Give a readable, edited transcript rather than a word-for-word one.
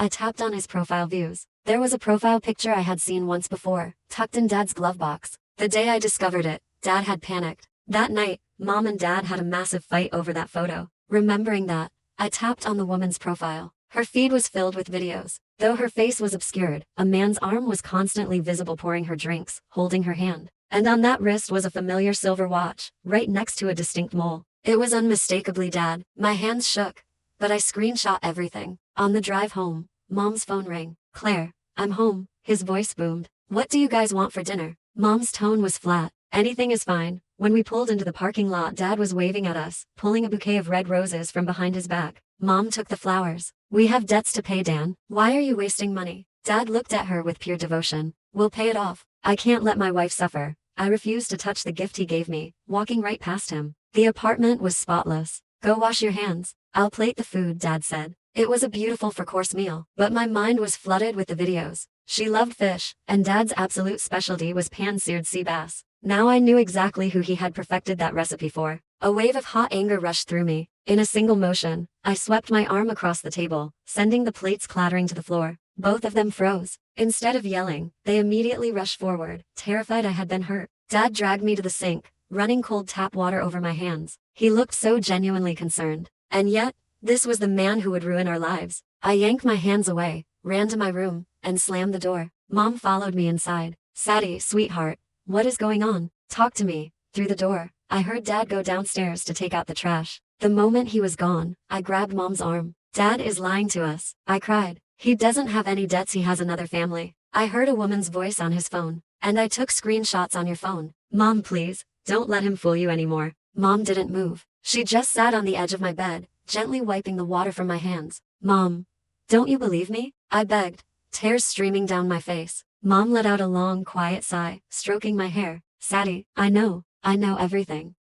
I tapped on his profile views. There was a profile picture I had seen once before, tucked in Dad's glove box. The day I discovered it, Dad had panicked. That night, Mom and Dad had a massive fight over that photo. Remembering that, I tapped on the woman's profile. Her feed was filled with videos. Though her face was obscured, a man's arm was constantly visible pouring her drinks, holding her hand. And on that wrist was a familiar silver watch, right next to a distinct mole. It was unmistakably Dad. My hands shook, but I screenshot everything. On the drive home, Mom's phone rang. "Claire, I'm home," his voice boomed. "What do you guys want for dinner?" Mom's tone was flat. "Anything is fine." When we pulled into the parking lot, Dad was waving at us, pulling a bouquet of red roses from behind his back. Mom took the flowers. "We have debts to pay, Dan. Why are you wasting money?" Dad looked at her with pure devotion. "We'll pay it off. I can't let my wife suffer." I refused to touch the gift he gave me, walking right past him. The apartment was spotless. "Go wash your hands. I'll plate the food," Dad said. It was a beautiful four-course meal, but my mind was flooded with the videos. She loved fish, and Dad's absolute specialty was pan-seared sea bass. Now I knew exactly who he had perfected that recipe for. A wave of hot anger rushed through me. In a single motion, I swept my arm across the table, sending the plates clattering to the floor. Both of them froze. Instead of yelling, they immediately rushed forward, terrified I had been hurt. Dad dragged me to the sink, running cold tap water over my hands. He looked so genuinely concerned. And yet, this was the man who would ruin our lives. I yanked my hands away, ran to my room, and slammed the door. Mom followed me inside. "Sadie, sweetheart, what is going on? Talk to me." Through the door, I heard Dad go downstairs to take out the trash. The moment he was gone, I grabbed Mom's arm. "Dad is lying to us," I cried. "He doesn't have any debts, he has another family." I heard a woman's voice on his phone. "And I took screenshots on your phone. Mom, please, don't let him fool you anymore." Mom didn't move. She just sat on the edge of my bed, gently wiping the water from my hands. "Mom, don't you believe me?" I begged, tears streaming down my face. Mom let out a long, quiet sigh, stroking my hair. "Sadie, I know everything.